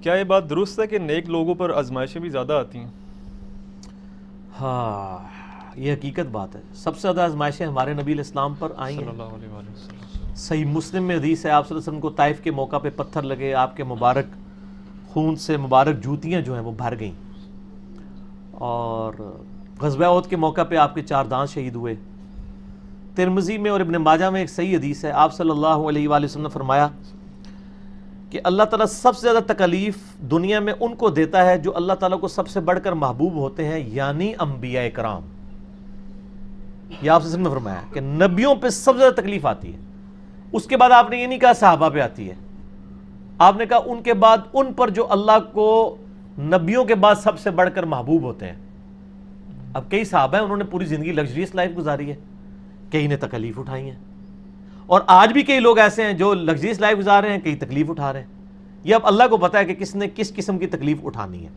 کیا یہ بات درست ہے کہ نیک لوگوں پر آزمائشیں بھی زیادہ آتی ہیں؟ ہاں یہ حقیقت بات ہے، سب سے زیادہ آزمائشیں ہمارے نبی علیہ السلام پر آئی صلی ہیں۔ اللہ علیہ وآلہ وسلم۔ صحیح مسلم میں حدیث ہے، آپ صلی اللہ علیہ وسلم کو طائف کے موقع پہ پتھر لگے، آپ کے مبارک خون سے مبارک جوتیاں جو ہیں وہ بھر گئیں، اور غزوہ احد کے موقع پہ آپ کے 4 دانت شہید ہوئے۔ ترمذی میں اور ابن ماجہ میں ایک صحیح حدیث ہے، آپ صلی اللہ علیہ وآلہ وسلم نے فرمایا کہ اللہ تعالیٰ سب سے زیادہ تکلیف دنیا میں ان کو دیتا ہے جو اللہ تعالیٰ کو سب سے بڑھ کر محبوب ہوتے ہیں، یعنی انبیاء کرام۔ یہ آپ سے نے فرمایا کہ نبیوں پہ سب سے زیادہ تکلیف آتی ہے۔ اس کے بعد آپ نے یہ نہیں کہا صحابہ پہ آتی ہے، آپ نے کہا ان کے بعد ان پر جو اللہ کو نبیوں کے بعد سب سے بڑھ کر محبوب ہوتے ہیں۔ اب کئی صحابہ ہیں انہوں نے پوری زندگی لگژریس لائف گزاری ہے، کئی نے تکلیف اٹھائی ہیں، اور آج بھی کئی لوگ ایسے ہیں جو لگژریس لائف گزار رہے ہیں، کئی تکلیف اٹھا رہے ہیں۔ یہ اب اللہ کو پتا ہے کہ کس نے کس قسم کی تکلیف اٹھانی ہے۔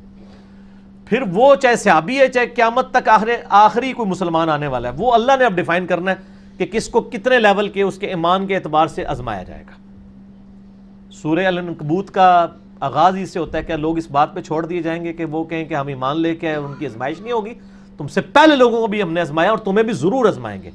پھر وہ چاہے صحابی ہے، چاہے قیامت تک آخری کوئی مسلمان آنے والا ہے، وہ اللہ نے اب ڈیفائن کرنا ہے کہ کس کو کتنے لیول کے اس کے ایمان کے اعتبار سے آزمایا جائے گا۔ سورہ العنکبوت کا آغاز ہی سے ہوتا ہے، کیا لوگ اس بات پہ چھوڑ دیے جائیں گے کہ وہ کہیں کہ ہم ایمان لے کے ان کی آزمائش نہیں ہوگی؟ تم سے پہلے لوگوں کو بھی ہم نے آزمایا اور تمہیں بھی ضرور آزمائیں گے۔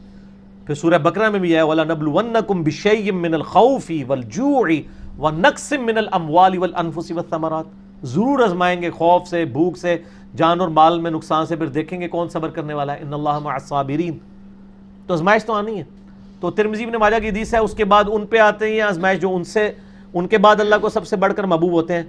پھر سورہ بقرہ میں بھی ہے وَلَنَبْلُوَنَّكُمْ بِشَيْءٍ مِّنَ الْخَوْفِ وَالْجُوعِ وَنَقْصٍ مِّنَ الْأَمْوَالِ وَالْأَنفُسِ وَالثَّمَرَاتِ، ضرور آزمائیں گے، خوف سے، بھوک سے، جان اور مال میں نقصان سے، پھر دیکھیں گے کون صبر کرنے والا ہے۔ ان اللہ مع الصابرین، تو آزمائش تو آنی ہے۔ تو ترمذی ابن ماجہ کی حدیث ہے، اس کے بعد ان پہ آتے ہیں آزمائش جو ان کے بعد اللہ کو سب سے بڑھ کر محبوب ہوتے ہیں،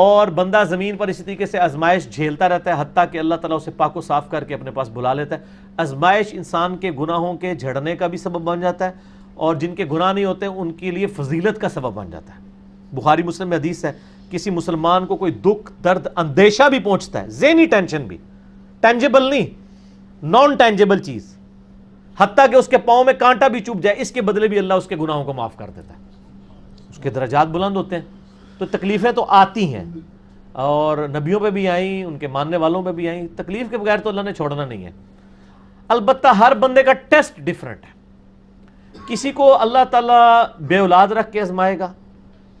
اور بندہ زمین پر اسی طریقے سے آزمائش جھیلتا رہتا ہے حتیٰ کہ اللہ تعالیٰ اسے پاک و صاف کر کے اپنے پاس بلا لیتا ہے۔ آزمائش انسان کے گناہوں کے جھڑنے کا بھی سبب بن جاتا ہے، اور جن کے گناہ نہیں ہوتے ان کے لیے فضیلت کا سبب بن جاتا ہے۔ بخاری مسلم میں حدیث ہے، کسی مسلمان کو کوئی دکھ، درد، اندیشہ بھی پہنچتا ہے، ذہنی ٹینشن بھی، ٹینجیبل نہیں، نان ٹینجیبل چیز، حتیٰ کہ اس کے پاؤں میں کانٹا بھی چبھ جائے، اس کے بدلے بھی اللہ اس کے گناہوں کو معاف کر دیتا ہے، اس کے درجات بلند ہوتے ہیں۔ تو تکلیفیں تو آتی ہیں، اور نبیوں پہ بھی آئیں، ان کے ماننے والوں پہ بھی آئیں، تکلیف کے بغیر تو اللہ نے چھوڑنا نہیں ہے۔ البتہ ہر بندے کا ٹیسٹ ڈیفرنٹ ہے، کسی کو اللہ تعالیٰ بے اولاد رکھ کے آزمائے گا،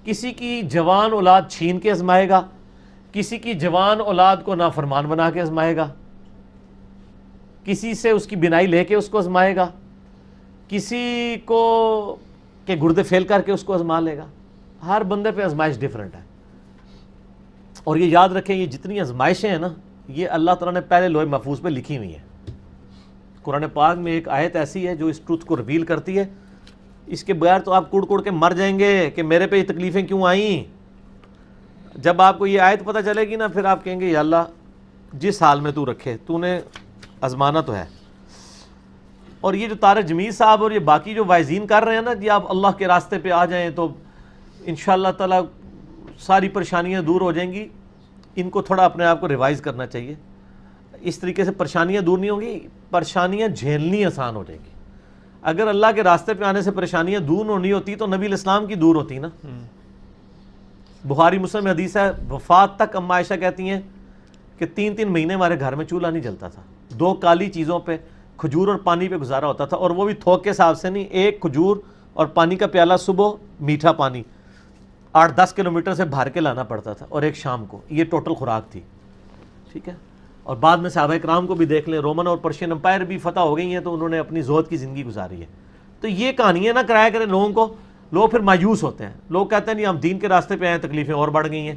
کسی کی جوان اولاد چھین کے آزمائے گا، کسی کی جوان اولاد کو نافرمان بنا کے آزمائے گا، کسی سے اس کی بینائی لے کے اس کو آزمائے گا، کسی کو کے گردے فیل کر کے اس کو آزما لے گا۔ ہر بندے پہ آزمائش ڈیفرنٹ ہے، اور یہ یاد رکھیں یہ جتنی آزمائشیں ہیں نا، یہ اللہ تعالیٰ نے پہلے لوح محفوظ پہ لکھی ہوئی ہیں۔ قرآن پاک میں ایک آیت ایسی ہے جو اس ٹروتھ کو ریویل کرتی ہے، اس کے بغیر تو آپ کڑ کڑ کے مر جائیں گے کہ میرے پہ یہ تکلیفیں کیوں آئیں۔ جب آپ کو یہ آیت پتہ چلے گی نا، پھر آپ کہیں گے یا اللہ جس حال میں تو رکھے، تو نے آزمانا تو ہے۔ اور یہ جو طارق جمیل صاحب اور یہ باقی جو وائزین کر رہے ہیں نا، جی آپ اللہ کے راستے پہ آ جائیں تو انشاءاللہ تعالیٰ ساری پریشانیاں دور ہو جائیں گی۔ ان کو تھوڑا اپنے آپ کو ریوائز کرنا چاہیے، اس طریقے سے پریشانیاں دور نہیں ہوں گی، پریشانیاں جھیلنی آسان ہو جائیں گی۔ اگر اللہ کے راستے پہ آنے سے پریشانیاں دور نہیں ہوتی تو نبی الاسلام کی دور ہوتی نا۔ بخاری مسلم میں حدیث ہے، وفات تک اما عائشہ کہتی ہیں کہ 3 مہینے ہمارے گھر میں چولہا نہیں جلتا تھا، 2 کالی چیزوں پہ، کھجور اور پانی پہ گزارا ہوتا تھا، اور وہ بھی تھوک کے حساب سے نہیں، 1 کھجور اور پانی کا پیالہ صبح، میٹھا پانی 8-10 کلومیٹر سے بھر کے لانا پڑتا تھا، اور 1 شام کو، یہ ٹوٹل خوراک تھی، ٹھیک ہے۔ اور بعد میں صحابہ کرام کو بھی دیکھ لیں، رومن اور پرشین امپائر بھی فتح ہو گئی ہیں تو انہوں نے اپنی زہد کی زندگی گزاری ہے۔ تو یہ کہانیاں نہ کرایا کریں لوگوں کو، لوگ پھر مایوس ہوتے ہیں، لوگ کہتے ہیں نہیں ہم دین کے راستے پہ آئے ہیں، تکلیفیں اور بڑھ گئی ہیں۔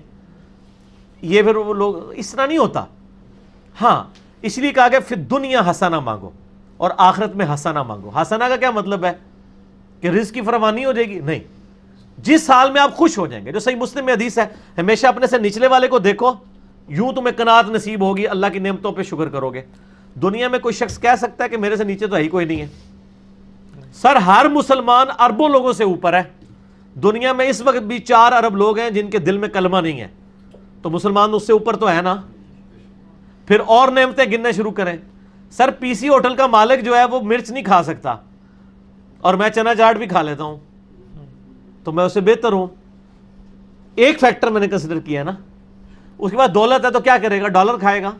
یہ پھر وہ لوگ اس طرح نہیں ہوتا۔ ہاں اس لیے کہا کہ فی الدنیا حسنہ مانگو اور آخرت میں حسنہ مانگو۔ حسنہ کا کیا مطلب ہے کہ رزق کی فراوانی ہو جائے گی؟ نہیں، جس حال میں آپ خوش ہو جائیں گے، جو صحیح مسلم میں حدیث ہے، ہمیشہ اپنے سے نچلے والے کو دیکھو، یوں تمہیں قناعت نصیب ہوگی، اللہ کی نعمتوں پہ شکر کرو گے۔ دنیا میں کوئی شخص کہہ سکتا ہے کہ میرے سے نیچے تو ہی کوئی نہیں ہے؟ سر ہر مسلمان اربوں لوگوں سے اوپر ہے۔ دنیا میں اس وقت بھی 4 ارب لوگ ہیں جن کے دل میں کلمہ نہیں ہے، تو مسلمان اس سے اوپر تو ہے نا۔ پھر اور نعمتیں گننے شروع کریں۔ سر پی سی ہوٹل کا مالک جو ہے وہ مرچ نہیں کھا سکتا، اور میں چنا چاٹ بھی کھا لیتا ہوں، تو میں اس سے بہتر ہوں۔ ایک فیکٹر میں نے کنسیڈر کیا ہے نا۔ اس کے بعد دولت ہے تو کیا کرے گا؟ ڈالر کھائے گا۔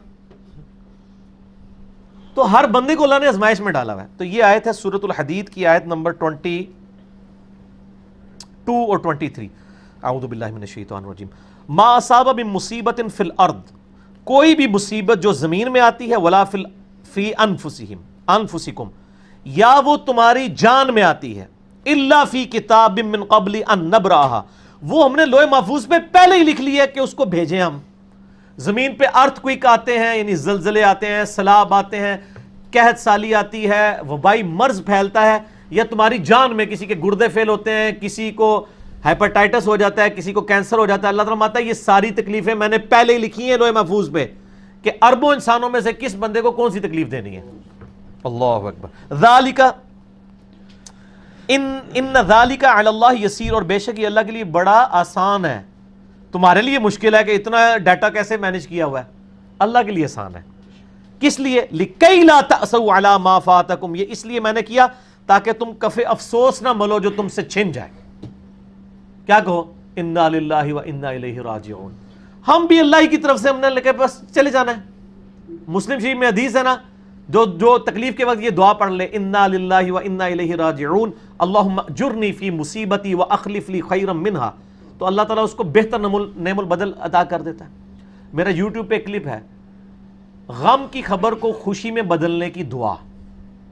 تو ہر بندے کو اللہ نے آزمائش میں ڈالا ہوا ہے۔ تو یہ آیت ہے سورۃ الحدید کی آیت نمبر 22 اور 23۔ اعوذ باللہ من الشیطان الرجیم۔ ما اصاب من مصیبت فی الارض، کوئی بھی مصیبت جو زمین میں آتی ہے، ولا فی انفسکم، یا وہ تمہاری جان میں آتی ہے، الا فی کتاب من قبل ان نبرأھا، وہ ہم نے لوح محفوظ پہ پہلے ہی لکھ لیا کہ اس کو بھیجیں ہم۔ زمین پہ ارتھ کوئک آتے ہیں، یعنی زلزلے آتے ہیں، سیلاب آتے ہیں، قحط سالی آتی ہے، وبائی مرض پھیلتا ہے، یا تمہاری جان میں کسی کے گردے فیل ہوتے ہیں، کسی کو ہیپاٹائٹس ہو جاتا ہے، کسی کو کینسر ہو جاتا ہے، اللہ تعالیٰ ماتا ہے یہ ساری تکلیفیں میں نے پہلے ہی لکھی ہیں لوح محفوظ پہ کہ اربوں انسانوں میں سے کس بندے کو کون سی تکلیف دینی ہے۔ اللہ اکبر۔ ذالک ان ذالک علی اللہ یسیر، اور بے شک یہ اللہ کے لیے بڑا آسان ہے۔ تمہارے لیے مشکل ہے کہ اتنا ڈیٹا کیسے مینج کیا ہوا ہے، اللہ کے لیے آسان ہے۔ کس لیے؟ لکی لا تأسوا علی ما فاتکم، یہ اس لیے میں نے کیا تاکہ تم کف افسوس نہ ملو جو تم سے چھن جائے۔ کیا کہو؟ انا للہ و انا الیہ راجعون، ہم بھی اللہ کی طرف سے، ہم نے لے کے بس چلے جانا ہے۔ مسلم شریف میں حدیث ہے نا، جو تکلیف کے وقت یہ دعا پڑھ لے، انا للہ و انا الیہ راجعون اللہم اجرنی فی مصیبتی واخلف لی خیرا منہا، تو اللہ تعالیٰ اس کو بہتر نعم البدل عطا کر دیتا ہے۔ میرا یوٹیوب پہ ایک کلپ ہے، غم کی خبر کو خوشی میں بدلنے کی دعا،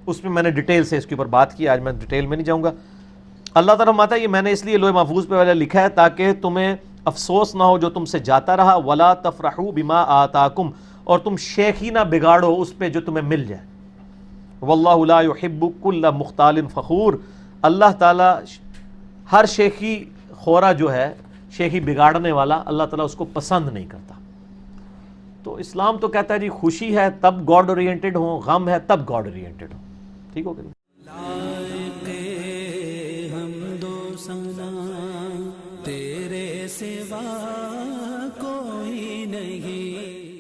اس میں نے ڈیٹیل سے اس کے اوپر بات کی، آج میں ڈیٹیل میں نہیں جاؤں گا۔ اللہ تعالیٰ ماتا یہ میں نے اس لیے لوح محفوظ پہ والا لکھا ہے تاکہ تمہیں افسوس نہ ہو جو تم سے جاتا رہا، ولا تفرحوا بما آتاکم، اور تم شیخی نہ بگاڑو اس پہ جو تمہیں مل جائے۔ واللہ لا يحب كل مختال فخور، اللہ تعالیٰ ہر شیخی خورا جو ہے، شیخی بگاڑنے والا، اللہ تعالیٰ اس کو پسند نہیں کرتا۔ تو اسلام تو کہتا ہے جی خوشی ہے تب گاڈ اورینٹڈ ہو، غم ہے تب گاڈ اورینٹڈ ہو۔ ٹھیک ہو گیا؟ تیرے سوا کوئی نہیں۔